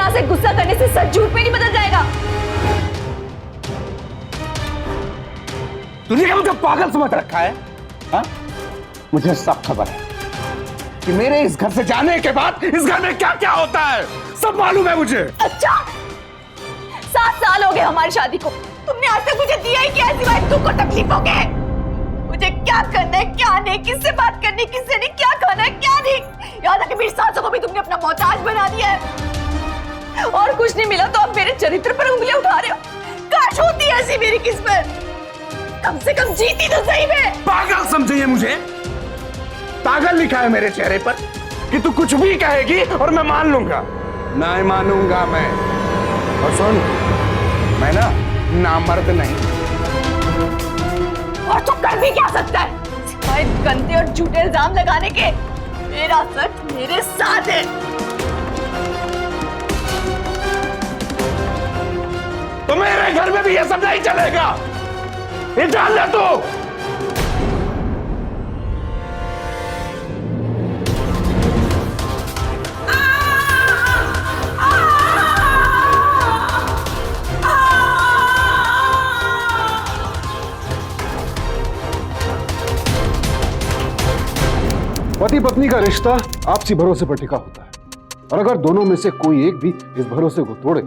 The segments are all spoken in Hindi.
जरा से गुस्सा करने से सच झूठ में नहीं बदल जाएगा। तूने क्या मुझे पागल समझ रखा है? हा? मुझे सब खबर है कि मेरे इस घर से जाने के बाद इस घर में क्या क्या होता है, सब मालूम है मुझे। अच्छा, 7 साल हो गए हमारी शादी को, तुमने आज तक मुझे दिया ही क्या है सिवाय दुख और तकलीफों के? मुझे क्या करना है क्या नहीं, किससे बात करनी किससे नहीं, क्या खाना है क्या नहीं, याद है कि मेरी सासों को भी तुमने अपना मोहताज बना दिया है। और कुछ नहीं मिला तो अब मेरे चरित्र पर उंगलियां उठा रहे हो। काश होती ऐसी मेरी किस्मत, कम से कम जीती तो सही में। पागल समझिए मुझे? पागल लिखा है मेरे चेहरे पर कि तू कुछ भी कहेगी और मैं मान लूंगा। नहीं मानूंगा मैं। और सुन, मैं ना नामर्द नहीं। और तू कर भी क्या सकता है सिवाय गंदे और झूठे इल्जाम लगाने के? मेरा सच मेरे साथ है। तो मेरे घर में भी ये सब नहीं चलेगा, ये जान ले तू। पति पत्नी का रिश्ता आपसी भरोसे पर टिका होता है, और अगर दोनों में से कोई एक भी इस भरोसे को तोड़े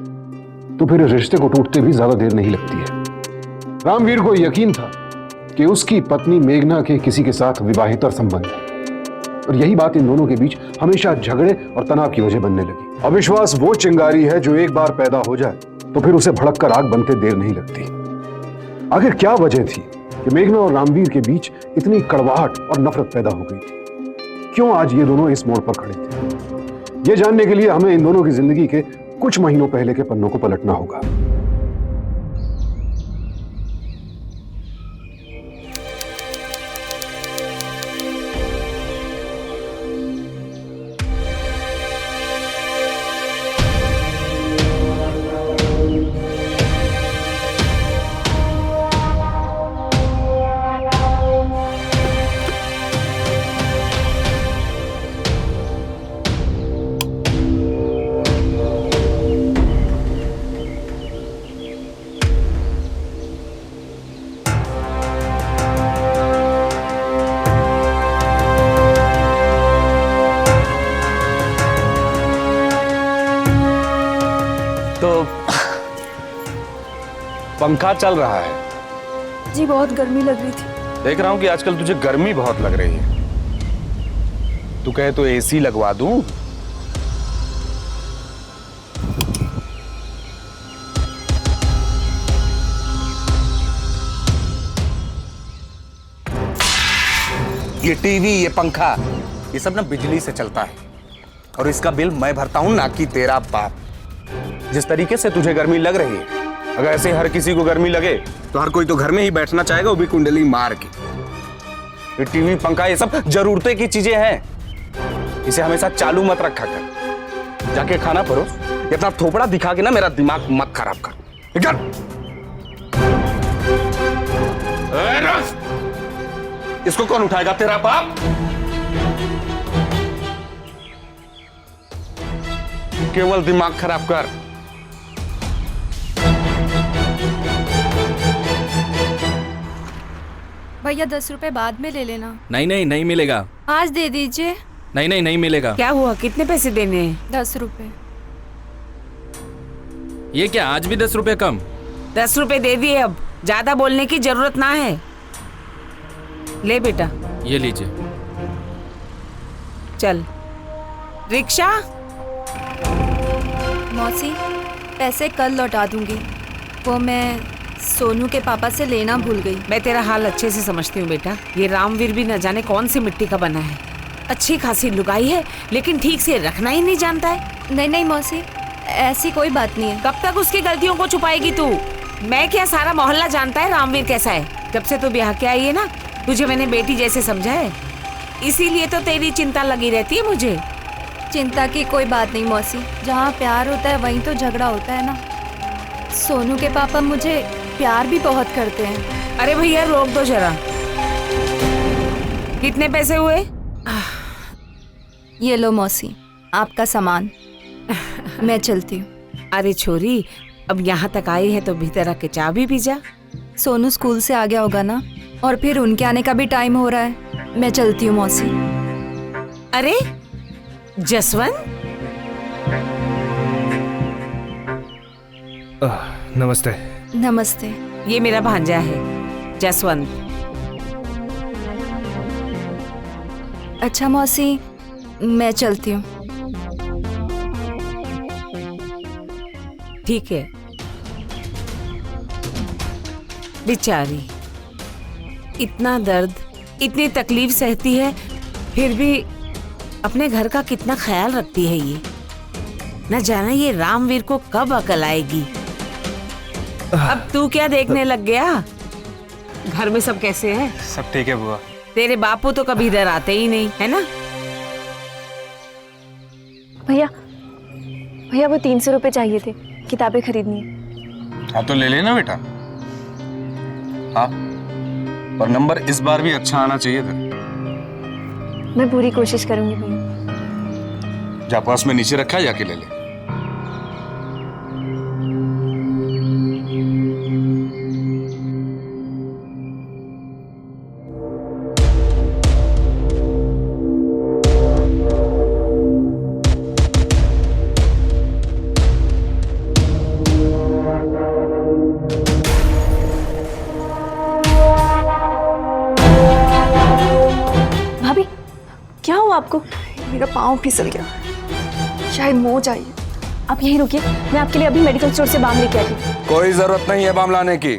तो फिर इस रिश्ते को टूटते भी ज्यादा देर नहीं लगती है। रामवीर को यकीन था कि उसकी पत्नी मेघना के किसी के साथ विवाहितर संबंध है, और यही बात इन दोनों के बीच हमेशा झगड़े और तनाव की वजह बनने लगी। अविश्वास वो चिंगारी है जो एक बार पैदा हो जाए तो फिर उसे भड़क कर आग बनते देर नहीं लगती। आखिर क्या वजह थी कि मेघना और रामवीर के बीच इतनी कड़वाहट और नफरत पैदा हो गई थी? क्यों आज ये दोनों इस मोड़ पर खड़े थे? ये जानने के लिए हमें इन दोनों की जिंदगी के कुछ महीनों पहले के पन्नों को पलटना होगा। पंखा चल रहा है? जी बहुत गर्मी लग रही थी। देख रहा हूं कि आजकल तुझे गर्मी बहुत लग रही है। तू कहे तो एसी लगवा दूं? ये टीवी, ये पंखा, ये सब ना बिजली से चलता है, और इसका बिल मैं भरता हूं, ना कि तेरा बाप। जिस तरीके से तुझे गर्मी लग रही है, अगर ऐसे हर किसी को गर्मी लगे तो हर कोई तो घर में ही बैठना चाहेगा, वो भी कुंडली मार के। ये टीवी पंखा ये सब जरूरतें की चीजें हैं, इसे हमेशा चालू मत रखा कर। जाके खाना परोस, इतना थोपड़ा दिखा के ना मेरा दिमाग मत खराब कर। इसको कौन उठाएगा? तेरा बाप? केवल दिमाग खराब कर। भैया 10 रुपए बाद में ले लेना। नहीं नहीं नहीं मिलेगा। आज दे दीजिए। नहीं नहीं नहीं मिलेगा। क्या हुआ, कितने पैसे देने हैं? 10 रुपए। ये क्या, आज भी 10 रुपए कम? 10 रुपए दे दिए, अब ज्यादा बोलने की जरूरत ना है। ले बेटा, ये लीजिए। चल। रिक्शा? मौसी, पैसे कल लौटा दूंगी, वो मैं सोनू के पापा से लेना भूल गई। मैं तेरा हाल अच्छे से समझती हूँ बेटा। ये रामवीर भी न जाने कौन सी मिट्टी का बना है। अच्छी खासी लुगाई है, लेकिन ठीक से रखना ही नहीं जानता है। नहीं नहीं मौसी, ऐसी कोई बात नहीं है। कब तक उसकी गलतियों को छुपाएगी तू? मैं क्या, सारा मोहल्ला जानता है रामवीर कैसा है। जब से तू ब्याह के आई है ना, तुझे मैंने बेटी जैसे समझा है, इसीलिए तो तेरी चिंता लगी रहती है मुझे। चिंता की कोई बात नहीं मौसी, जहाँ प्यार होता है वहीं तो झगड़ा होता है ना। सोनू के पापा मुझे प्यार भी बहुत करते हैं। अरे भैया रोक दो जरा। कितने पैसे हुए? ये लो मौसी, आपका सामान। मैं चलती हूँ। अरे छोरी, अब यहाँ तक आई है तो भीतर आके चाय भी पी जा। सोनू स्कूल से आ गया होगा ना, और फिर उनके आने का भी टाइम हो रहा है। मैं चलती हूँ मौसी। अरे जसवंत, नमस्ते। नमस्ते। ये मेरा भांजा है जसवंत। अच्छा मौसी, मैं चलती हूँ। ठीक है। बेचारी इतना दर्द, इतनी तकलीफ सहती है, फिर भी अपने घर का कितना ख्याल रखती है ये। न जाने ये रामवीर को कब अकल आएगी। अब तू क्या देखने लग गया? घर में सब कैसे हैं? सब ठीक है बुआ। तेरे बापू तो कभी इधर आते ही नहीं, है ना? भैया भैया वो 300 रुपए चाहिए थे, किताबें खरीदनी है। हाँ तो ले लेना बेटा। हाँ, पर नंबर इस बार भी अच्छा आना चाहिए था। मैं पूरी कोशिश करूंगी भैया। जा पास में नीचे रखा है, जाके ले ले। भाभी क्या हुआ आपको? मेरा पाँव फिसल गया, शायद मोच आई है। आप यहीं रुकिए, मैं आपके लिए अभी मेडिकल स्टोर से बाम लेके आती हूँ। कोई जरूरत नहीं है बाम लाने की।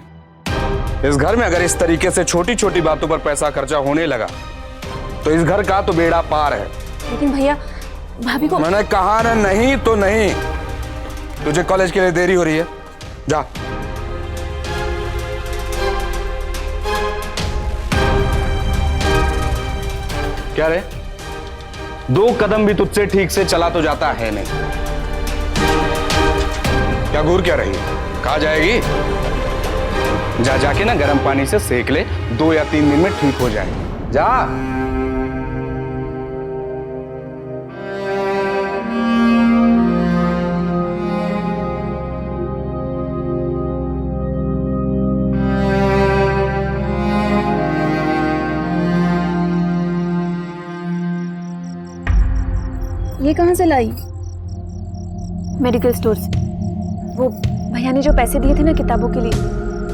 इस घर में अगर इस तरीके से छोटी छोटी बातों पर पैसा खर्चा होने लगा तो इस घर का तो बेड़ा पार है। लेकिन भैया भाभी को मैंने कहा ना, नहीं तो नहीं। तुझे कॉलेज के लिए देरी हो रही है, जा। क्या रे, 2 कदम भी तुझसे ठीक से चला तो जाता है नहीं। क्या घूर क्या रही है? कहाँ जाएगी? जा जाके ना गर्म पानी से सेक ले, 2 या 3 दिन में ठीक हो जाएगी। जा। ये कहाँ से लाई? मेडिकल स्टोर से। वो भैया ने जो पैसे दिए थे ना किताबों के लिए,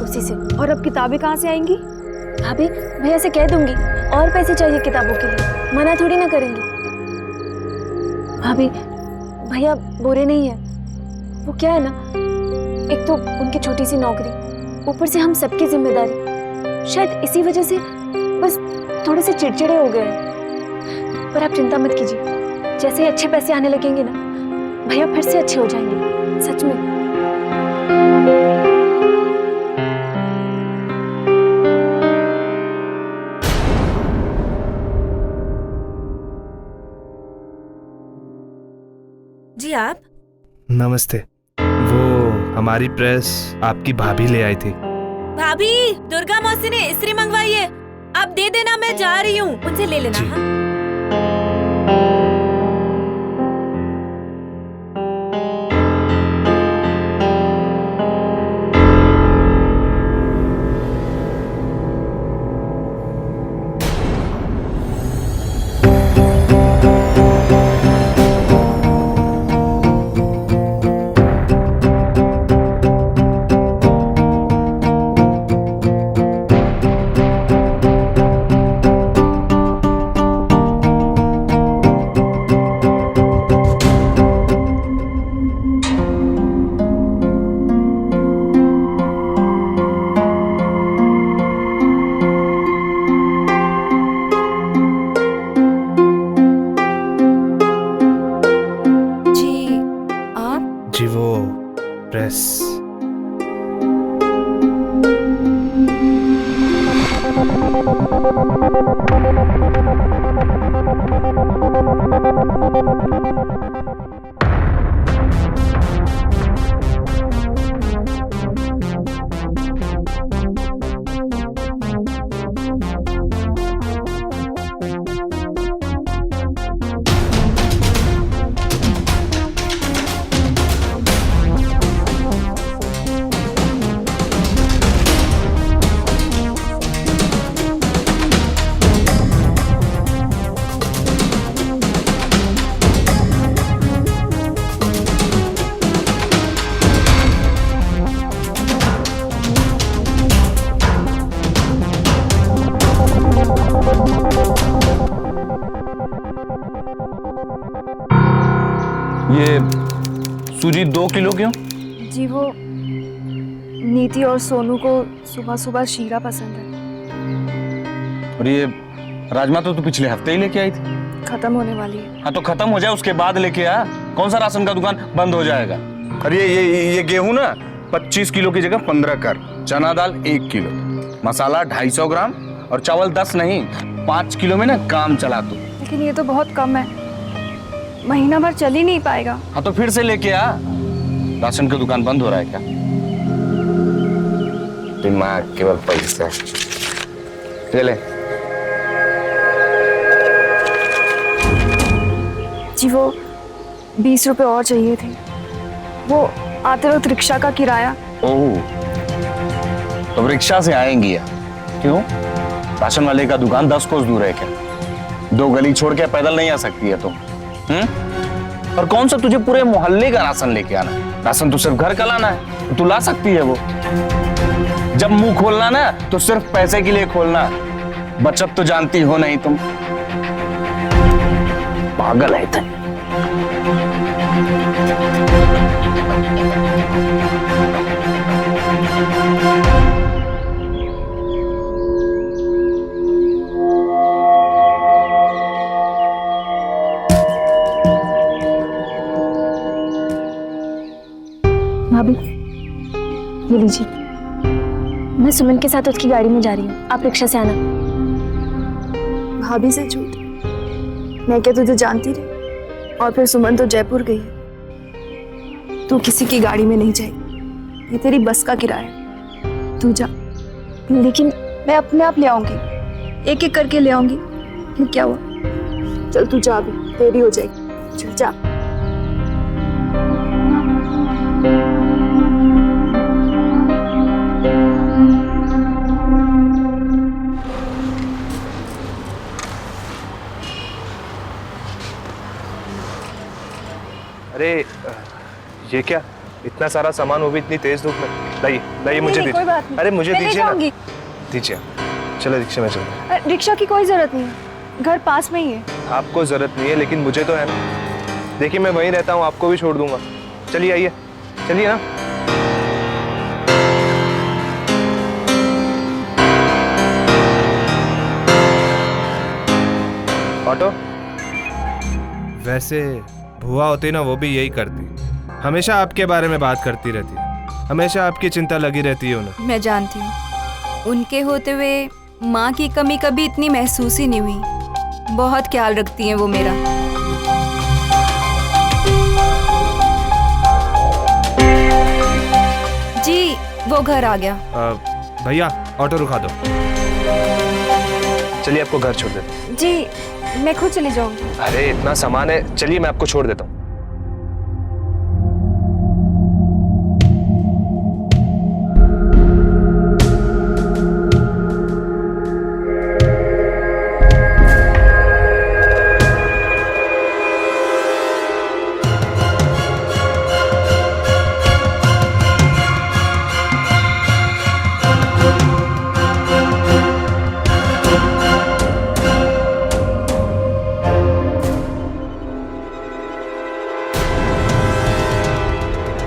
उसी से। और अब किताबें कहाँ से आएंगी? भाभी भैया से कह दूंगी और पैसे चाहिए किताबों के लिए, मना थोड़ी ना करेंगे। भाभी भैया बुरे नहीं है। वो क्या है ना, एक तो उनकी छोटी सी नौकरी, ऊपर से हम सबकी जिम्मेदारी, शायद इसी वजह से बस थोड़े से चिड़चिड़े हो गए हैं। पर आप चिंता मत कीजिए, जैसे ही अच्छे पैसे आने लगेंगे ना, भैया फिर से अच्छे हो जाएंगे, सच में। जी आप? नमस्ते। वो हमारी प्रेस आपकी भाभी ले आई थी। भाभी, दुर्गा मौसी ने इस्त्री मंगवाई है, आप दे देना, मैं जा रही हूँ, उनसे ले लेना। हाँ? जी वो प्रेस। सूजी 2 किलो क्यों? जी वो नीति और सोनू को सुबह सुबह शीरा पसंद है। और ये राजमा तो तू पिछले हफ्ते ही लेके आई थी। खत्म होने वाली है। हाँ तो खत्म हो जाए उसके बाद लेके आ। कौन सा राशन का दुकान बंद हो जाएगा? और ये गेहूं ना 25 किलो की जगह 15 कर, चना दाल 1 किलो, मसाला 250 ग्राम और चावल 10 नहीं 5 किलो में ना काम चला तू। लेकिन ये तो बहुत कम है, महीना भर चल ही नहीं पाएगा। हाँ तो फिर से लेके आ। राशन का दुकान बंद हो रहा है क्या? दिमाग केवल पैसा। ले ले। जी वो 20 रुपए और चाहिए थे, वो आते वक्त रिक्शा का किराया। ओह, तो रिक्शा से आएंगी या? क्यों? राशन वाले का दुकान 10 कोस दूर है क्या? 2 गली छोड़ के पैदल नहीं आ सकती है तुम? और कौन सा तुझे पूरे मोहल्ले का राशन लेके आना है? राशन तो सिर्फ घर का लाना है, तू ला सकती है वो। जब मुंह खोलना ना तो सिर्फ पैसे के लिए खोलना, बचत तो जानती हो नहीं तुम। पागल है तुम। भाभी ये लीजिए, मैं सुमन के साथ उसकी गाड़ी में जा रही हूँ, आप रिक्शा से आना। भाभी से झूठ, मैं क्या तुझे जानती रही? और फिर सुमन तो जयपुर गई है, तू किसी की गाड़ी में नहीं जाएगी, ये तेरी बस का किराया। तू जा। लेकिन मैं अपने आप ले आऊंगी, एक एक करके ले आऊंगी। फिर क्या हुआ? चल तू जा, अभी देरी हो जाएगी। चल जा। अरे ये क्या, इतना सारा सामान, वो भी इतनी तेज धूप में। लाइए लाइए, मुझे दीजिए। अरे मुझे दीजिए ना, दीजिए। चलो रिक्शा में चलो। रिक्शा की कोई जरूरत नहीं है, घर पास में ही है। आपको जरूरत नहीं है लेकिन मुझे तो है ना। देखिए मैं वहीं रहता हूँ, आपको भी छोड़ दूंगा। चलिए आइए, चलिए ना। ऑटो। वैसे भुआ होती ना, वो भी यही करती, हमेशा आपके बारे में बात करती रहती है, हमेशा आपकी चिंता लगी रहती है उन्हें। मैं जानती हूँ, उनके होते हुए माँ की कमी कभी इतनी महसूस ही नहीं हुई। बहुत ख्याल रखती हैं वो मेरा। जी वो घर आ गया। भैया ऑटो रुका दो। चलिए आपको घर छोड़ देता हूँ। जी मैं खुद चली जाऊंगी। अरे इतना सामान है, चलिए मैं आपको छोड़ देता हूँ।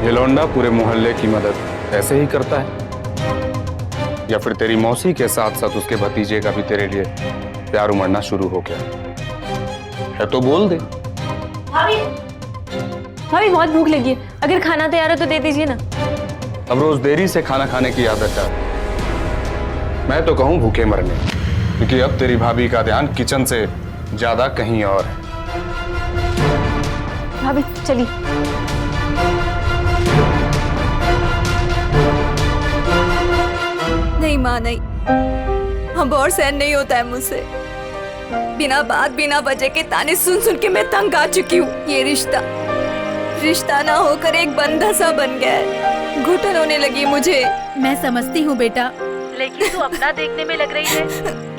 ये लौंडा पूरे मोहल्ले की मदद ऐसे ही करता है, या फिर तेरी मौसी के साथ साथ उसके भतीजे का भी तेरे लिए प्यार उमड़ना शुरू हो गया है? तो बोल दे। भाभी भाभी बहुत भूख लगी है, अगर खाना तैयार है तो दे दीजिए ना। अब रोज देरी से खाना खाने की आदत डाल। मैं तो कहूं भूखे मरने, क्योंकि अब तेरी भाभी का ध्यान किचन से ज्यादा कहीं और है। भाभी चलिए। नहीं माँ नहीं, अब और सहन नहीं होता है मुझसे। बिना बात बिना वजह के ताने सुन सुन के मैं तंग आ चुकी हूँ। ये रिश्ता ना होकर एक बंधा सा बन गया है। घुटन होने लगी मुझे। मैं समझती हूँ बेटा, लेकिन तू अपना देखने में लग रही है।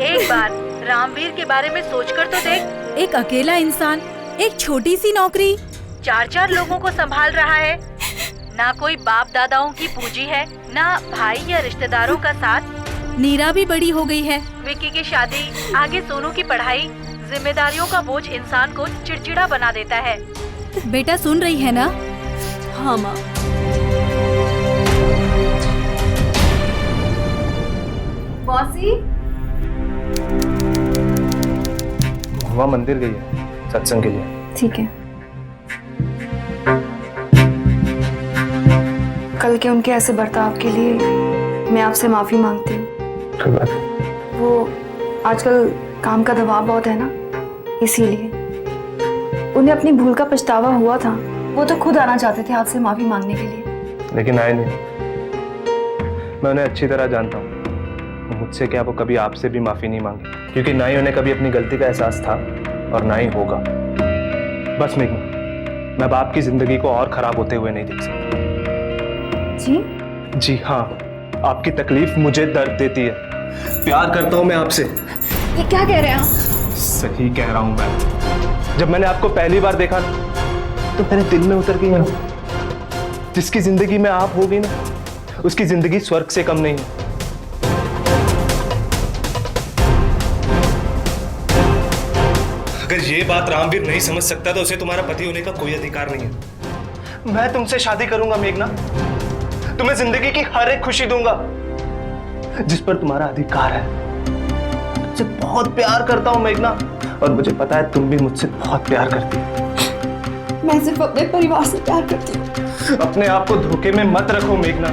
एक बार रामवीर के बारे में सोचकर तो देख। एक अकेला इंसान, एक छोटी सी नौकरी, 4 लोगों को संभाल रहा है। ना कोई बाप दादाओं की पूंजी है, ना भाई या रिश्तेदारों का साथ। नीरा भी बड़ी हो गई है, विक्की की शादी, आगे सोनू की पढ़ाई, जिम्मेदारियों का बोझ इंसान को चिड़चिड़ा बना देता है। बेटा सुन रही है ना? हाँ माँ। मौसी, वहाँ मंदिर गई है सत्संग के लिए। ठीक है। कल के उनके ऐसे बर्ताव के लिए मैं आपसे माफी मांगती हूँ। कोई बात नहीं। वो आजकल काम का दबाव बहुत है ना, इसीलिए उन्हें अपनी भूल का पछतावा हुआ था। वो तो खुद आना चाहते थे आपसे माफी मांगने के लिए, लेकिन आए नहीं। मैं उन्हें अच्छी तरह जानता हूँ, मुझसे क्या वो कभी आपसे भी माफी नहीं मांगे, क्योंकि ना ही उन्हें कभी अपनी गलती का एहसास था और ना ही होगा। बस मेघना, मैं अब आपकी जिंदगी को और खराब होते हुए नहीं देख सकता। जी हाँ, आपकी तकलीफ मुझे दर्द देती है। प्यार करता हूँ मैं आपसे। ये क्या कह रहे हैं आप? सही कह रहा हूँ मैं। जब मैंने आपको पहली बार देखा तो मेरे दिल में उतर गई ना, जिसकी जिंदगी में आप होगी ना, उसकी जिंदगी स्वर्ग से कम नहीं है। अगर ये बात रामवीर नहीं समझ सकता तो उसे तुम्हारा पति होने का कोई अधिकार नहीं है। मैं तुमसे शादी करूंगा मेघना, तुम्हें जिंदगी की हर एक खुशी दूंगा जिस पर तुम्हारा अधिकार है। तुमसे बहुत प्यार करता हूं मेघना, और मुझे पता है तुम भी मुझसे बहुत प्यार करती हो। मैं सिर्फ अपने परिवार से प्यार करती हूँ। अपने आप को धोखे में मत रखो मेघना,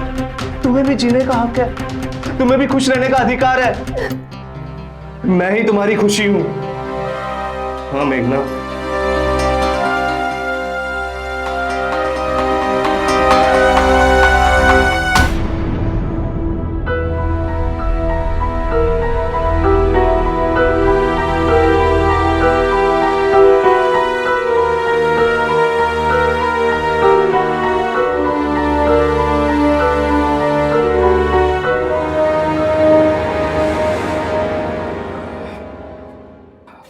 तुम्हें भी जीने का हक है, तुम्हें भी खुश रहने का अधिकार है। मैं ही तुम्हारी खुशी हूं। हाँ मेघना।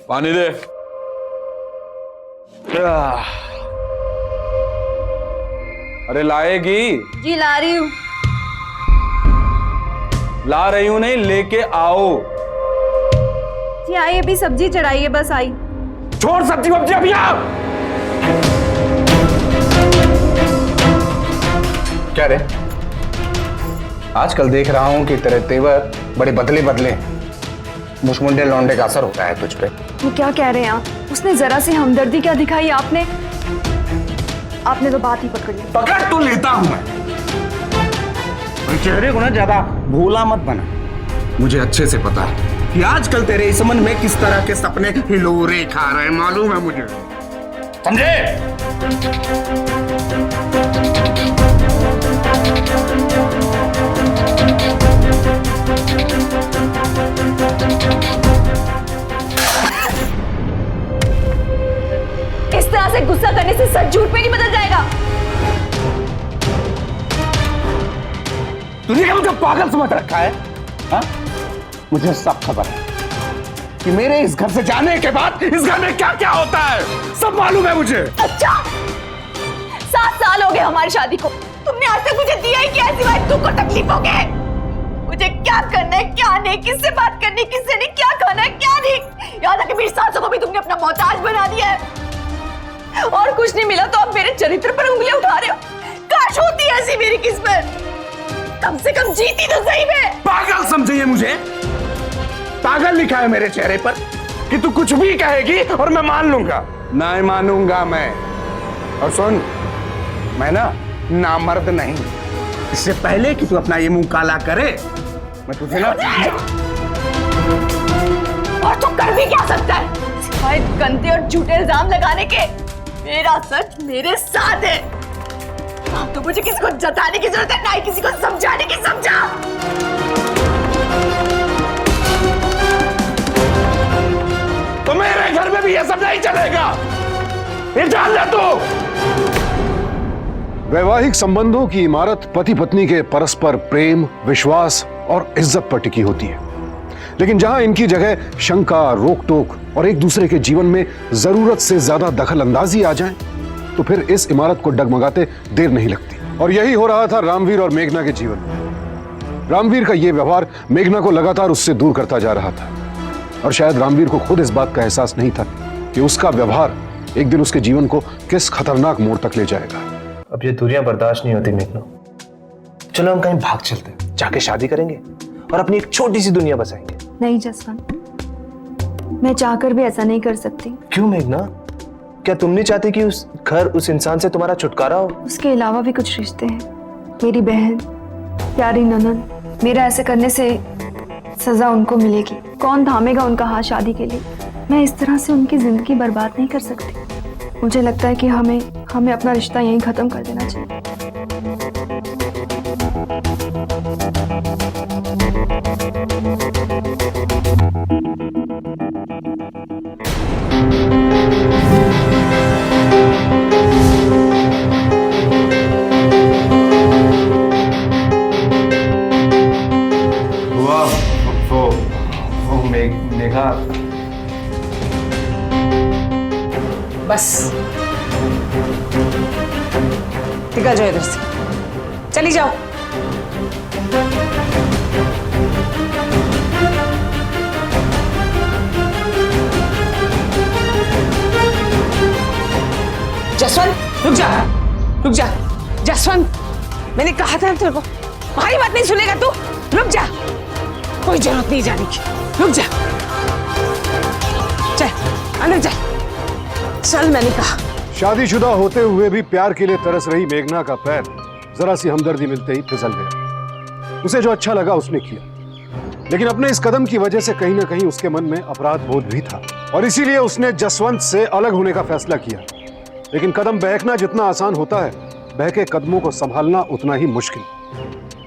पानी दे। अरे लाएगी? जी ला रही हूँ। ला रही हूं नहीं, लेके आओ। जी आई, अभी सब्जी चढ़ाइए, बस आई। छोड़ सब्जी वब्जी, अभी आओ। क्या रे, आजकल देख रहा हूं कि तेरे तेवर बड़े बदले बदले हैं। मुश्मुंडे लौंडे का असर होता है तुझ पे। ये क्या कह रहे हैं आप? उसने जरा सी हमदर्दी क्या दिखाई आपने तो बात ही पकड़ ली। पकड़ तो लेता हूं मैं, चेहरे को ना ज्यादा भोला मत बना। मुझे अच्छे से पता है कि आजकल तेरे इस मन में किस तरह के सपने हिलोरे खा रहे हैं, मालूम है मुझे, समझे? इस तरह से गुस्सा करने से सच झूठ में नहीं बदल जाएगा। तूने क्या मुझे पागल समझ रखा है? हा? मुझे सब खबर है कि मेरे इस घर से जाने के बाद इस घर में क्या क्या होता है, सब मालूम है मुझे। अच्छा, 7 साल हो गए हमारी शादी को, तुमने आज तक मुझे दिया ही क्या सिवाय दुख और तकलीफों के? मुझे क्या करना है, क्या नहीं, किससे बात करनी, किससे नहीं, क्या खाना है, क्या नहीं, याद है कि मेरी सासों को भी तुमने अपना मोहताज बना दिया है। और कुछ नहीं मिला तो अब मेरे चरित्र पर उंगलियां उठा रहे हो। काश होती ऐसी मेरी किस्मत, कम से कम जीती तो सही में। पागल समझिए मुझे, पागल लिखा है मेरे चेहरे पर कि तू कुछ भी कहेगी और मैं मान लूंगा। नहीं मानूंगा मैं। और सुन, मैं ना नामर्द नहीं, इससे पहले कि तू अपना ये मुंह काला करे मैं तुझे ना। और तू कर भी क्या सकता है सिवाय गंदे और झूठे इल्जाम लगाने के? मेरा सच मेरे साथ है, अब तो मुझे किसी को जताने की जरूरत है, ना ही किसी को समझाने की। समझा? तो मेरे घर में भी ये सब नहीं चलेगा, ये जान ले तू। वैवाहिक संबंधों की इमारत पति पत्नी के परस्पर प्रेम, विश्वास और इज्जत पर टिकी होती है। लेकिन जहां इनकी जगह शंका, रोक टोक और एक दूसरे के जीवन में जरूरत से ज्यादा दखल अंदाजी आ जाए तो फिर इस इमारत को डगमगाते देर नहीं लगती। और यही हो रहा था रामवीर और मेघना के जीवन में। रामवीर का यह व्यवहार मेघना को लगातार उससे दूर करता जा रहा था, और शायद रामवीर को खुद इस बात का एहसास नहीं था कि उसका व्यवहार एक दिन उसके जीवन को किस खतरनाक मोड़ तक ले जाएगा। अब ये दूरियां बर्दाश्त नहीं होती मेघना। चलो हम कहीं भाग चलते हैं, जाके शादी करेंगे और अपनी एक छोटी सी दुनिया बसाएंगे। नहीं जसवंत, मैं चाहकर भी ऐसा नहीं कर सकती। क्यों मेघना? क्या तुम नहीं चाहती कि उस घर, उस इंसान से तुम्हारा छुटकारा हो? उसके अलावा भी कुछ रिश्ते हैं। मेरी बहन, प्यारी ननद, मेरा ऐसे करने से सजा उनको मिलेगी। कौन थामेगा उनका हाथ शादी के लिए? मैं इस तरह से उनकी जिंदगी बर्बाद नहीं कर सकती। मुझे लगता है कि हमें अपना रिश्ता यहीं खत्म कर देना चाहिए। वो मेघा, बस निकल जाओ इधर से, चली जाओ। जसवंत रुक जा, रुक जा जसवंत, मैंने कहा था तेरे को, हमारी बात नहीं सुनेगा तू। रुक जा, कोई जरूरत नहीं जाने की, रुक जा, चल अंदर चल, चल मैंने कहा। शादीशुदा होते हुए भी प्यार के लिए तरस रही मेघना का पैर जरा सी हमदर्दी मिलते ही फिसल गया। उसे जो अच्छा लगा उसने किया, लेकिन अपने इस कदम की वजह से कहीं ना कहीं उसके मन में अपराध बोध भी था और इसीलिए उसने जसवंत से अलग होने का फैसला किया। लेकिन कदम बहकना जितना आसान होता है, बहके कदमों को संभालना उतना ही मुश्किल।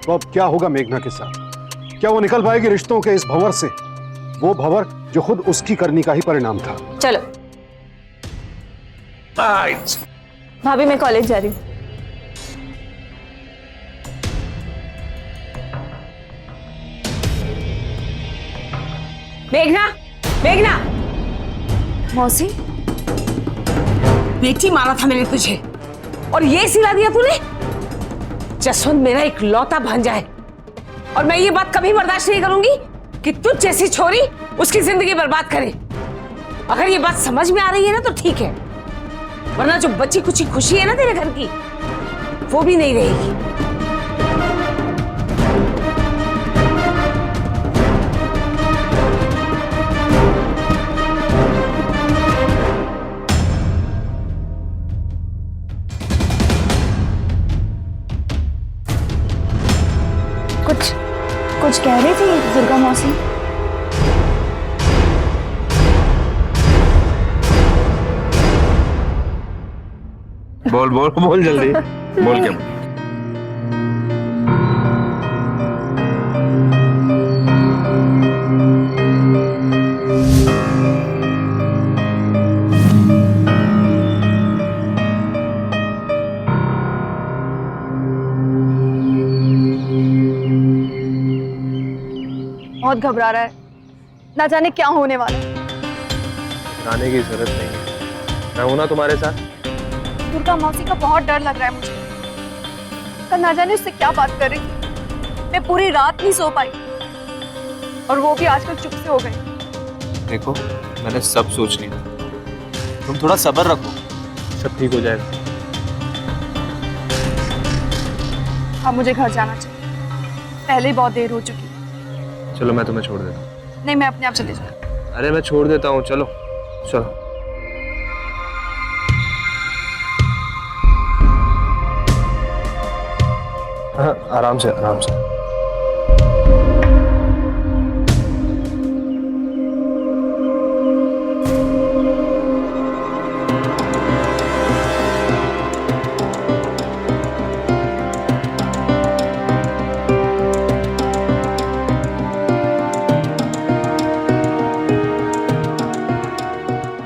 तो अब क्या होगा मेघना के साथ? क्या वो निकल पाएगी रिश्तों के इस भंवर से, वो भंवर जो खुद उसकी करनी का ही परिणाम था? चलो भाभी, मैं कॉलेज जा रही हूँ। मेघना, मेघना, मौसी, बेटी मारा था मैंने तुझे और ये सिला दिया तूने। जसवंत मेरा एक लौता भांजा है और मैं ये बात कभी बर्दाश्त नहीं करूंगी कि तुझ जैसी छोरी उसकी जिंदगी बर्बाद करे। अगर ये बात समझ में आ रही है ना तो ठीक है, वरना जो बची कुछ खुशी है ना तेरे घर की, वो भी नहीं रहेगी। कुछ कह रही थी दुर्गा मौसी? बोल बोल बोल जल्दी बोल क्या? बहुत घबरा रहा है, ना जाने क्या होने वाला है। घबराने की जरूरत नहीं है, मैं हूं ना तुम्हारे साथ। दुर्गा मौसी का बहुत डर लग रहा है मुझे। कल ना जाने उससे क्या बात कर रही थी, मैं पूरी रात नहीं सो पाई और वो भी आजकल चुप से हो गए। देखो, मैंने सब सोच लिया, तुम थोड़ा सब्र रखो, सब ठीक हो जाएगा। अब मुझे घर जाना चाहिए, पहले ही बहुत देर हो चुकी है। चलो मैं तुम्हें छोड़ देता हूँ। नहीं, मैं अपने आप चले जाऊँ। अरे मैं छोड़ देता हूँ, चलो चलो। हाँ, आराम से आराम से।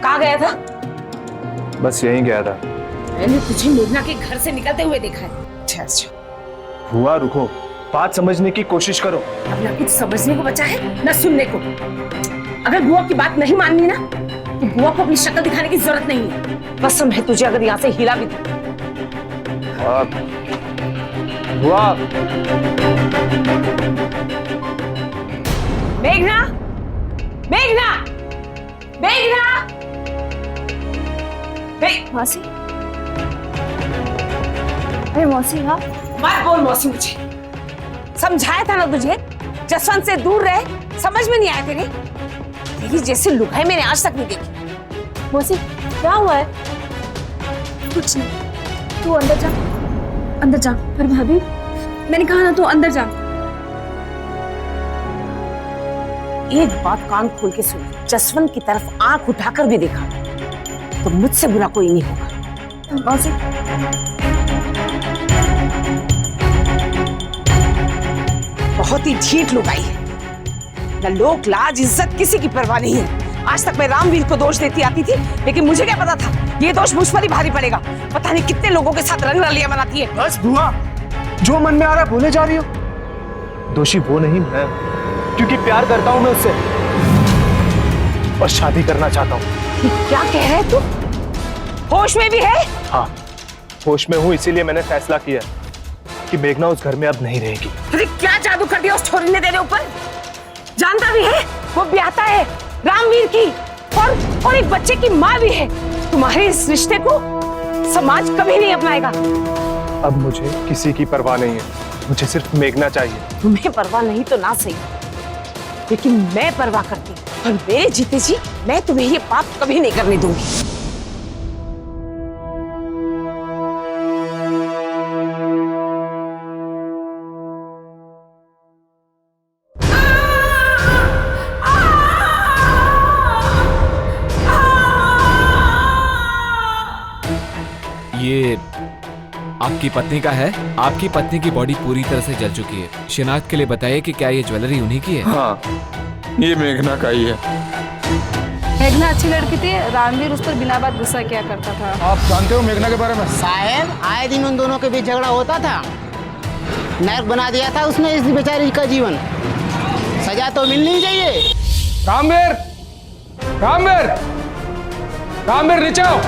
कहाँ गया था? बस यहीं गया था। मैंने तुझे मेघना के घर से निकलते हुए देखा है। अच्छा अच्छा, हुआ रुको, बात समझने की कोशिश करो। अब ना कुछ समझने को बचा है ना सुनने को। अगर बुआ की बात नहीं माननी ना तो बुआ को अपनी शक्ल दिखाने की जरूरत नहीं है। बस मैं तुझे अगर यहाँ से हिला भी दूं। बुआ, मेघना, मेघना, मेघना, मौसी, अरे मौसी हाँ मत बोल मौसी मुझे। समझाया था ना तुझे, जसवंत से दूर रहे, समझ में नहीं आया तेरी जैसी लुगाई मैंने आज तक नहीं देखी। मौसी क्या हुआ है? कुछ नहीं, तू अंदर जा, अंदर जा। पर भाभी मैंने कहा ना तू अंदर जा। एक बात कान खोल के सुन, जसवंत की तरफ आंख उठाकर भी देखा तो मुझसे बुरा कोई नहीं होगा। मौसी बहुत ही झीठ लुगाई है, न लोक लाज इज्जत किसी की परवाह नहीं है। आज तक मैं रामवीर को दोष देती आती थी, लेकिन मुझे क्या पता था ये दोष मुझ पर ही भारी पड़ेगा। पता नहीं कितने लोगों के साथ रंग रलियां मनाती है। बस बुआ, जो मन में आ रहा है बोले जा रही हो। दोषी वो नहीं मैं, क्योंकि प्यार करता हूं मैं उससे और शादी करना चाहता हूं। क्या कह रहे तू? होश में भी है? हाँ, होश में हूं, इसीलिए मैंने फैसला किया कि मेघना उस घर में अब नहीं रहेगी। अरे क्या जादू कर दिया उस छोरी ने तेरे ऊपर? जानता भी है वो ब्याहता है रामवीर की, और एक बच्चे की माँ भी है। तुम्हारे इस रिश्ते को समाज कभी नहीं अपनाएगा। अब मुझे किसी की परवाह नहीं है, मुझे सिर्फ मेघना चाहिए। तुम्हें परवाह नहीं तो ना सही, लेकिन मैं परवाह करती हूँ, और मेरे जीते जी मैं तुम्हें ये पाप कभी नहीं करने दूंगी। ये आपकी पत्नी का है? आपकी पत्नी की बॉडी पूरी तरह से जल चुकी है। शिनाख्त के लिए बताइए कि क्या ये ज्वेलरी उन्हीं की है? हाँ, ये मेघना का ही है। मेघना अच्छी लड़की थी, रणवीर उस पर बिना बात गुस्सा किया करता था। आप जानते हो मेघना के बारे में? साहब आए दिन उन दोनों के बीच झगड़ा होता था, नरक बना दिया था उसने इस बेचारी का जीवन। सजा तो मिलनी चाहिए। रामवीर, रामवीर, रामवीर नीचे आओ,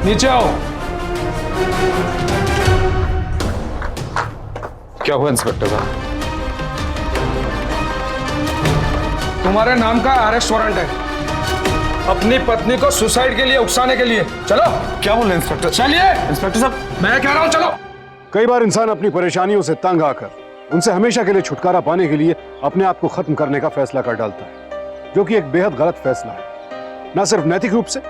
नीचे आओ। क्या हुआ इंस्पेक्टर साहब? तुम्हारे नाम का अरेस्ट वारंट है, अपनी पत्नी को सुसाइड के लिए उकसाने के लिए। चलो। क्या बोले इंस्पेक्टर? चलिए इंस्पेक्टर साहब, मैं कह रहा हूं चलो। कई बार इंसान अपनी परेशानियों से तंग आकर उनसे हमेशा के लिए छुटकारा पाने के लिए अपने आप को खत्म करने का फैसला कर डालता है, जो कि एक बेहद गलत फैसला है। न सिर्फ नैतिक रूप से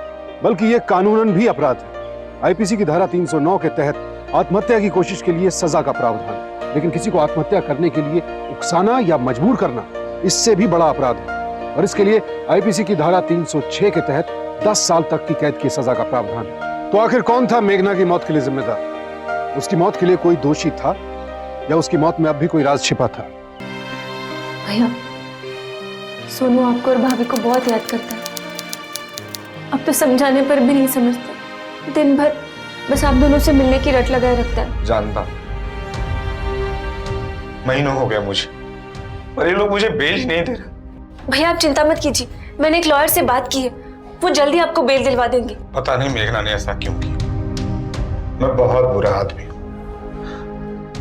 बल्कि ये कानूनन भी अपराध है। आईपीसी की धारा 309 के तहत आत्महत्या की कोशिश के लिए सजा का प्रावधान है, लेकिन किसी को आत्महत्या करने के लिए उकसाना या मजबूर करना इससे भी बड़ा अपराध है, और इसके लिए आईपीसी की धारा 306 के तहत 10 साल तक की कैद की सजा का प्रावधान है। तो आखिर कौन था मेघना की मौत के लिए जिम्मेदार? उसकी मौत के लिए कोई दोषी था या उसकी मौत में अब भी कोई राज छिपा था? भैया, सोनू आपको और भाभी को बहुत याद करता है। अब तो समझाने पर भी नहीं समझता, दिन भर बस आप दोनों से मिलने की रट लगाए रखता है। जानता, महीनों हो गया मुझे, पर ये लोग मुझे बेल नहीं दे रहे। भैया आप चिंता मत कीजिए, मैंने एक लॉयर से बात की है, वो जल्दी आपको बेल दिलवा देंगे। पता नहीं मेघना ने ऐसा क्यों किया। मैं बहुत बुरा आदमी हूं,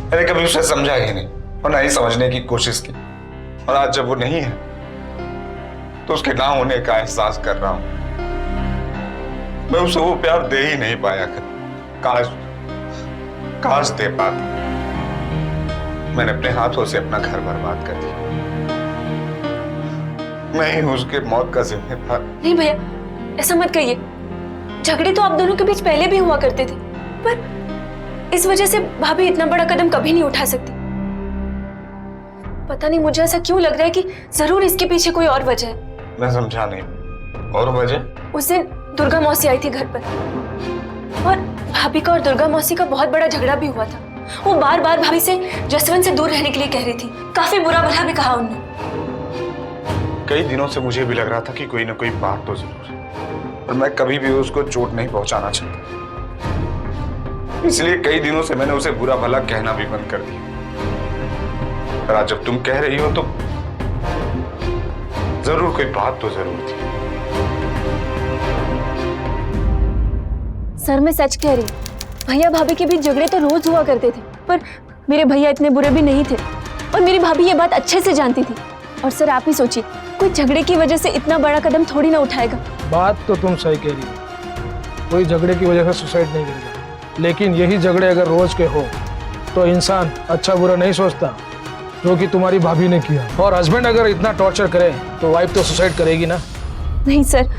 मैंने कभी उसे समझा ही नहीं और ना ही समझने की कोशिश की, और आज जब वो नहीं है तो उसके ना होने का एहसास कर रहा हूं। मैं उसे वो प्यार दे ही नहीं पाया। काश दे पाता। मैंने अपने हाथों से अपना घर बर्बाद कर दिया। मैं ही उसके मौत का जिम्मेदार। नहीं भैया, ऐसा मत कहिए। झगड़े तो आप दोनों के बीच पहले भी हुआ करते थे, पर इस वजह से भाभी इतना बड़ा कदम कभी नहीं उठा सकती। पता नहीं मुझे ऐसा क्यों लग रहा है कि जरूर इसके पीछे कोई और वजह है। मैं समझा नहीं। और वजह? उस दिन दुर्गा मौसी आई थी घर पर, और भाभी का और दुर्गा मौसी का बहुत बड़ा झगड़ा भी हुआ था। वो बार बार भाभी से जसवंत से दूर रहने के लिए कह रही थी, काफी बुरा भला भी कहा उन्होंने। कई दिनों से मुझे भी लग रहा था कि कोई ना कोई बात तो जरूर है, और मैं कभी भी उसको चोट नहीं पहुंचाना चाहता। इसलिए कई दिनों से मैंने उसे बुरा भला कहना भी बंद कर दिया। पर आज जब तुम कह रही हो तो जरूर कोई बात तो जरूर थी। सर मैं सच कह रही हूँ, भैया भाभी के बीच झगड़े तो रोज हुआ करते थे, पर मेरे भैया इतने बुरे भी नहीं थे, और मेरी भाभी ये बात अच्छे से जानती थी। और सर आप ही सोचिए, कोई झगड़े की वजह से इतना बड़ा कदम थोड़ी ना उठाएगा। बात तो तुम सही कह रही हो, कोई झगड़े की वजह से सुसाइड नहीं करेगा, लेकिन यही झगड़े अगर रोज के हो तो इंसान अच्छा बुरा नहीं सोचता, जो कि तुम्हारी भाभी ने किया। और हस्बैंड अगर इतना टॉर्चर करे तो वाइफ तो सुसाइड करेगी ना। नहीं सर,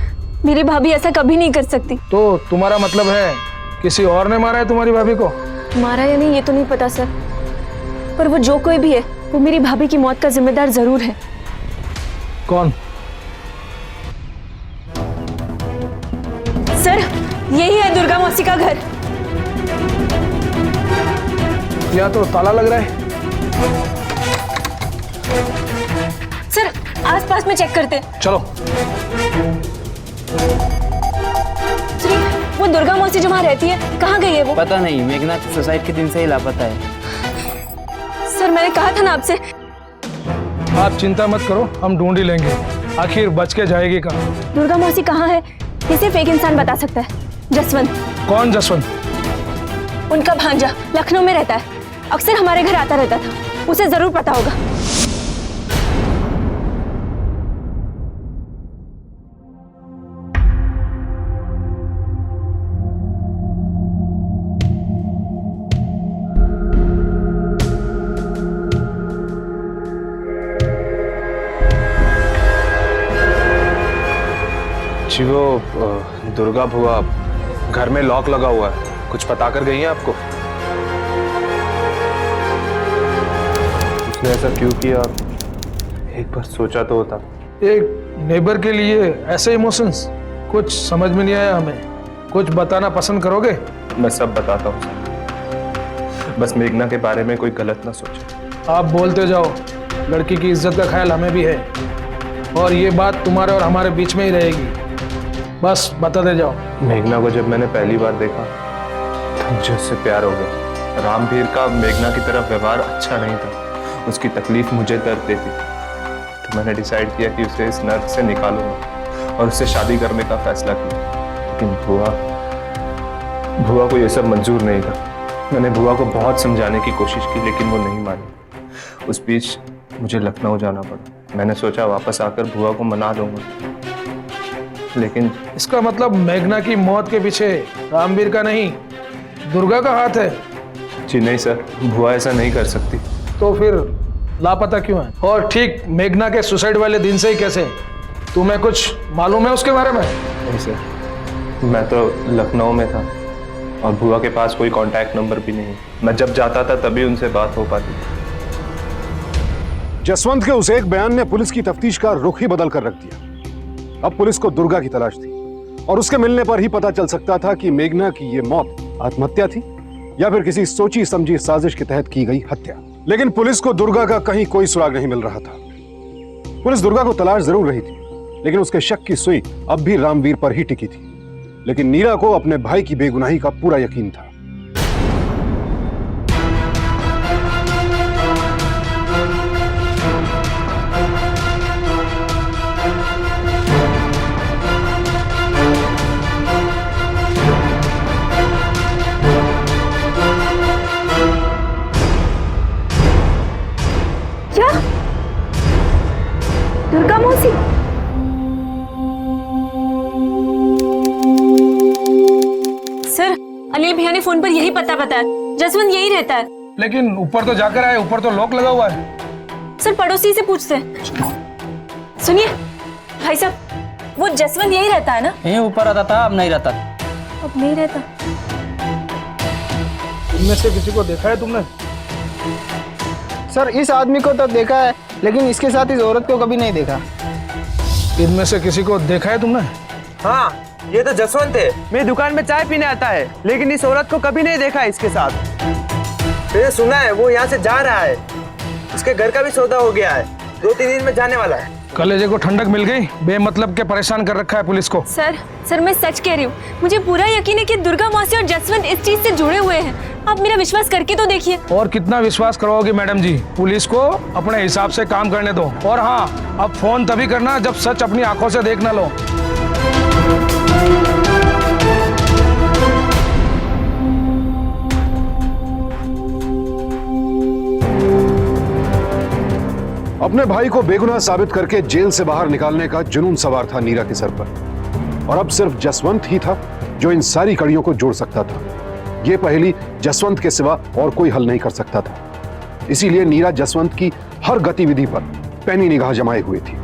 मेरी भाभी ऐसा कभी नहीं कर सकती। तो तुम्हारा मतलब है किसी और ने मारा है तुम्हारी भाभी को? मारा या नहीं ये तो नहीं पता सर, पर वो जो कोई भी है वो मेरी भाभी की मौत का जिम्मेदार जरूर है। कौन? सर, यही है दुर्गा मौसी का घर। या तो ताला लग रहा है। सर, आसपास में चेक करते हैं। चलो। वो दुर्गा मौसी जो वहाँ रहती है, कहाँ गई है वो? पता नहीं, मेघना सुसाइड के दिन से ही लापता है। सर, मैंने कहा था ना आपसे। आप चिंता मत करो, हम ढूंढ ही लेंगे, आखिर बच के जाएगी कहाँ। दुर्गा मौसी कहाँ है ये सिर्फ एक इंसान बता सकता है, जसवंत। कौन जसवंत? उनका भांजा लखनऊ में रहता है, अक्सर हमारे घर आता रहता था, उसे जरूर पता होगा। जी वो दुर्गा बुआ घर में लॉक लगा हुआ है, कुछ पता कर गई है आपको? उसने ऐसा क्यों किया? एक बार सोचा तो होता। एक नेबर के लिए ऐसे इमोशंस, कुछ समझ में नहीं आया हमें। कुछ बताना पसंद करोगे? मैं सब बताता हूँ, बस मेघना के बारे में कोई गलत ना सोचे। आप बोलते जाओ, लड़की की इज्जत का ख्याल हमें भी है, और ये बात तुम्हारे और हमारे बीच में ही रहेगी, बस बताते जाओ। मेघना को जब मैंने पहली बार देखा तो मुझे उससे प्यार हो गया। रामवीर का मेघना की तरफ व्यवहार अच्छा नहीं था, उसकी तकलीफ मुझे दर्द देती, तो मैंने डिसाइड किया कि उसे इस नर्क से निकालूंगा और उससे शादी करने का फैसला किया। लेकिन बुआ को यह सब मंजूर नहीं था। मैंने बुआ को बहुत समझाने की कोशिश की, लेकिन वो नहीं मानी। उस बीच मुझे लखनऊ जाना पड़ा। मैंने सोचा वापस आकर बुआ को मना लूंगा, लेकिन इसका मतलब मेघना की मौत के पीछे रामवीर का नहीं, दुर्गा का हाथ है? जी नहीं सर, बुआ ऐसा नहीं कर सकती। तो फिर लापता क्यों है? और ठीक मेघना के सुसाइड वाले दिन से ही कैसे? तुम्हें कुछ मालूम है उसके बारे में? नहीं सर, मैं तो लखनऊ में था और बुआ के पास कोई कांटेक्ट नंबर भी नहीं। मैं जब जाता था तभी उनसे बात हो पाती थी। जसवंत के उस एक बयान ने पुलिस की तफ्तीश का रुख ही बदल कर रख दिया। अब पुलिस को दुर्गा की तलाश थी, और उसके मिलने पर ही पता चल सकता था कि मेघना की यह मौत आत्महत्या थी या फिर किसी सोची समझी साजिश के तहत की गई हत्या। लेकिन पुलिस को दुर्गा का कहीं कोई सुराग नहीं मिल रहा था। पुलिस दुर्गा को तलाश जरूर रही थी, लेकिन उसके शक की सुई अब भी रामवीर पर ही टिकी थी। लेकिन नीरा को अपने भाई की बेगुनाही का पूरा यकीन था। दुर्गा मौसी, सर अनिल भैया ने फोन पर यही पता बताया, जसवंत यही रहता है। लेकिन ऊपर तो जाकर आए, ऊपर तो लॉक लगा हुआ है। सर पड़ोसी से पूछते हैं। सुनिए भाई साहब, वो जसवंत यही रहता है ना? यहीं ऊपर आता था, अब नहीं रहता। अब नहीं रहता। इनमें से किसी को देखा है तुमने? सर इस आदमी को तो देखा है, लेकिन इसके साथ इस औरत को कभी नहीं देखा। इनमें से किसी को देखा है तुमने? हाँ, ये तो जसवंत है। मेरी दुकान में चाय पीने आता है, लेकिन इस औरत को कभी नहीं देखा इसके साथ। मैंने सुना है वो यहाँ से जा रहा है, उसके घर का भी सौदा हो गया है, 2-3 दिन में जाने वाला है। कलेजे को ठंडक मिल गई, बेमतलब के परेशान कर रखा है पुलिस को। सर मैं सच कह रही हूँ, मुझे पूरा यकीन है कि दुर्गा मौसी और जसवंत इस चीज से जुड़े हुए हैं। आप मेरा विश्वास करके तो देखिए। और कितना विश्वास करोगी मैडम जी? पुलिस को अपने हिसाब से काम करने दो। और हाँ, अब फोन तभी करना जब सच अपनी आंखों से देख ना लो। अपने भाई को बेगुनाह साबित करके जेल से बाहर निकालने का जुनून सवार था नीरा के सर पर, और अब सिर्फ जसवंत ही था जो इन सारी कड़ियों को जोड़ सकता था। यह पहेली जसवंत के सिवा और कोई हल नहीं कर सकता था। इसीलिए नीरा जसवंत की हर गतिविधि पर पैनी निगाह जमाए हुए थी।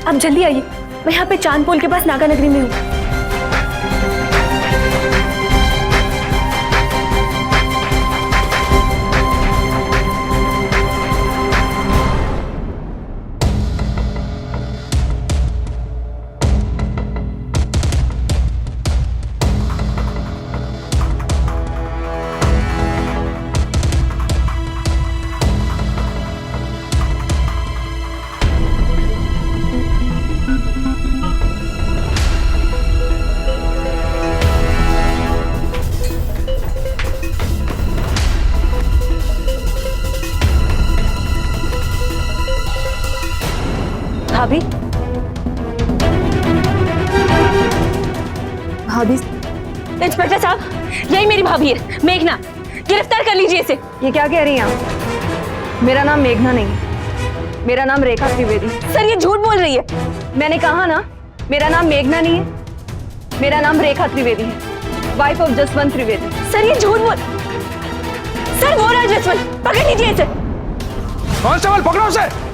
आप जल्दी आइए, मैं यहाँ पे चांद पोल के पास नागा नगरी में हूँ। भाभी, भाभी, इंस्पेक्टर साहब, यही मेरी भाभी है, मेघना। गिरफ्तार कर लीजिए इसे। ये क्या कह रही हैं आप? मेरा नाम मेघना नहीं है, मेरा नाम रेखा त्रिवेदी। सर ये झूठ बोल रही है। मैंने कहा ना, मेरा नाम मेघना नहीं है, मेरा नाम रेखा त्रिवेदी है, wife of Jaswant Trivedi. Sir ये झूठ बोल, सर वो रहा जसवंत, पकड़ लीजिए इसे। कांस्टेबल पकड़ो उसे।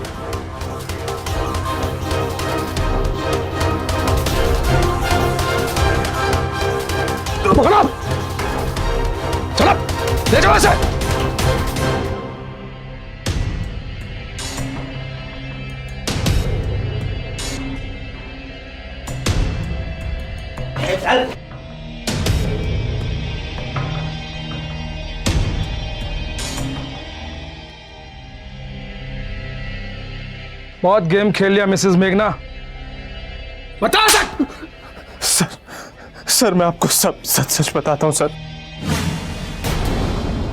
पकड़ो, चलो ले जाओ इसे। चल। बहुत गेम खेल लिया मिसेस मेघना, बता सर मैं आपको सब सच सच बताता हूँ सर।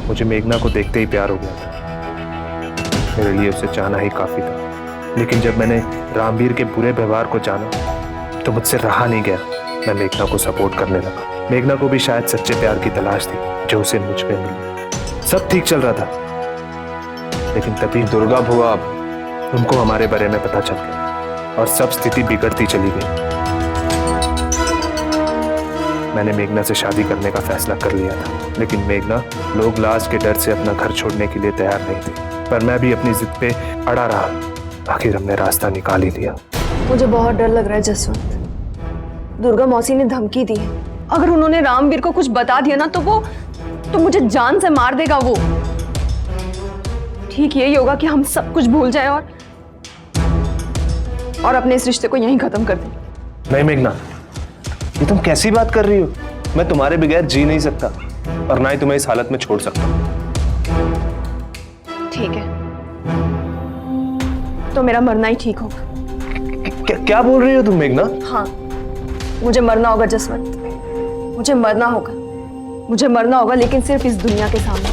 मुझे मेघना को देखते ही प्यार हो गया था। मेरे लिए उसे चाहना ही काफी था। लेकिन जब मैंने रामवीर के बुरे व्यवहार को जाना तो मुझसे रहा नहीं गया। मैं मेघना को सपोर्ट करने लगा। मेघना को भी शायद सच्चे प्यार की तलाश थी जो उसे मुझ पे मिली। सब ठीक चल रहा था, लेकिन तभी दुर्गा भुआ, उनको हमारे बारे में पता चल गया और सब स्थिति बिगड़ती चली गई। मैंने मेघना से शादी करने का फैसला कर लिया था, लेकिन मेघना लोग लाज के डर से अपना घर छोड़ने के लिए तैयार नहीं थी। पर मैं भी अपनी जिद पे अड़ा रहा। आखिर हमने रास्ता निकाल ही लिया। मुझे बहुत डर लग रहा है जसवंत। दुर्गा मौसी ने धमकी दी, अगर उन्होंने रामवीर को कुछ बता दिया ना तो मुझे जान से मार देगा वो। ठीक यही होगा कि हम सब कुछ भूल जाए और अपने इस रिश्ते को यहीं खत्म कर दें। नहीं मेघना, ये तुम कैसी बात कर रही हो? मैं तुम्हारे बगैर जी नहीं सकता और ना ही तुम्हें इस हालत में छोड़ सकता। ठीक है, तो मेरा मरना ही ठीक होगा। क्या बोल रही हो तुम मेघना? हाँ, मुझे मरना होगा जसवंत, मुझे मरना होगा, मुझे मरना होगा, लेकिन सिर्फ इस दुनिया के सामने।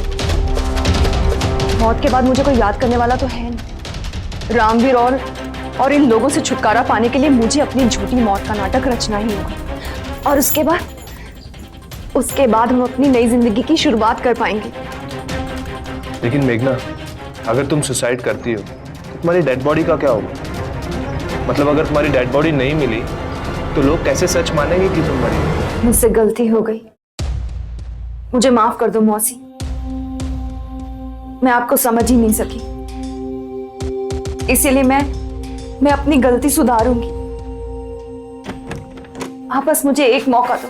मौत के बाद मुझे कोई याद करने वाला तो है नहीं। रामवीर और इन लोगों से छुटकारा पाने के लिए मुझे अपनी झूठी मौत का नाटक रचना ही होगा, और उसके बाद हम अपनी नई जिंदगी की शुरुआत कर पाएंगे। लेकिन मेघना, अगर तुम सुसाइड करती हो तो तुम्हारी डेड बॉडी का क्या होगा? मतलब अगर तुम्हारी डेड बॉडी नहीं मिली तो लोग कैसे सच मानेंगे कि तुम मरी हो? मुझसे गलती हो गई, मुझे माफ कर दो मौसी। मैं आपको समझ ही नहीं सकी, इसीलिए मैं अपनी गलती सुधारूंगी। आप बस मुझे एक मौका दो।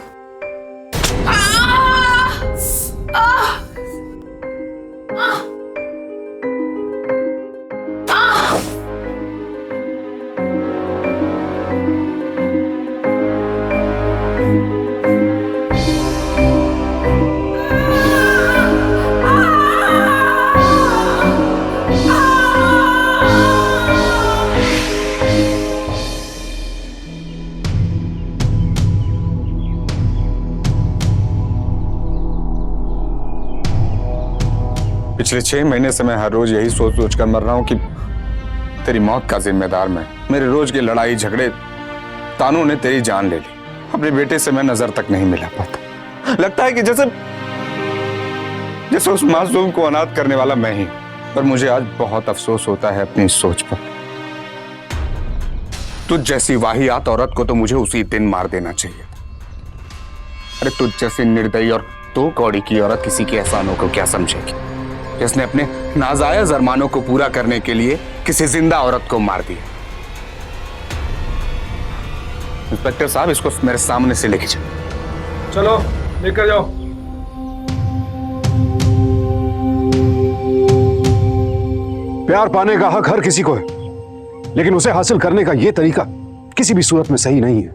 पिछले 6 महीने से मैं हर रोज यही सोच सोच कर मर रहा हूं कि तेरी मौत का जिम्मेदार मैं। मेरे रोज की लड़ाई झगड़े तानों ने तेरी जान ले ली। अपने बेटे से मैं नजर तक नहीं मिला पाता। लगता है कि जैसे उस मासूम को अनाथ करने वाला मैं ही। पर मुझे आज बहुत अफसोस होता है अपनी इस सोच पर। तुझ जैसी वाहियात औरत को तो मुझे उसी दिन मार देना चाहिए। अरे तुझ जैसी निर्दयी और दो कौड़ी की औरत किसी के एहसानों को क्या समझेगी, जिसने अपने नाजायज अरमानों को पूरा करने के लिए किसी जिंदा औरत को मार दिया। इंस्पेक्टर साहब, इसको मेरे सामने से लेके जाओ। चलो लेकर जाओ। प्यार पाने का हक हर किसी को है, लेकिन उसे हासिल करने का यह तरीका किसी भी सूरत में सही नहीं है।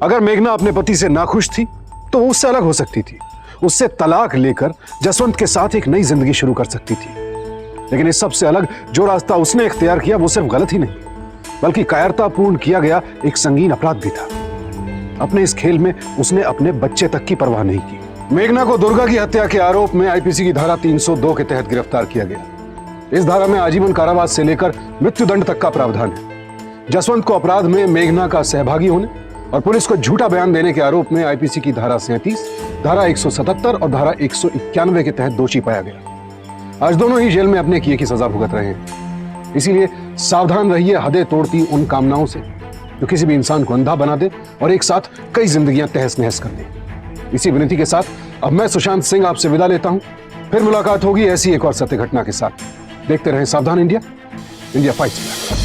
अगर मेघना अपने पति से नाखुश थी तो वो उससे अलग हो सकती थी, उससे तलाक लेकर जसवंत के साथ एक नई जिंदगी शुरू कर सकती थी। लेकिन इस सब से अलग जो रास्ता उसने इख्तियार किया वो सिर्फ गलत ही नहीं, बल्कि कायरतापूर्ण किया गया एक संगीन अपराध भी था। अपने इस खेल में उसने अपने बच्चे तक की परवाह नहीं की। मेघना को दुर्गा की हत्या के आरोप में आईपीसी की धारा 302 के तहत गिरफ्तार किया गया। इस धारा में आजीवन कारावास से लेकर मृत्युदंड तक का प्रावधान है। जसवंत को अपराध में मेघना का सहभागी होने और पुलिस को झूठा बयान देने के आरोप में आईपीसी की धारा 37, धारा 177 और धारा 191 के तहत दोषी पाया गया। आज दोनों ही जेल में अपने किए की सजा भुगत रहे हैं। इसीलिए सावधान रहिए हदें तोड़ती उन कामनाओं से जो किसी भी इंसान को अंधा बना दे और एक साथ कई जिंदगियां तहस नहस कर दे। इसी विनती के साथ अब मैं सुशांत सिंह आपसे विदा लेता हूं। फिर मुलाकात होगी ऐसी एक और सत्य घटना के साथ। देखते रहें सावधान इंडिया, इंडिया फाइट्स बैक।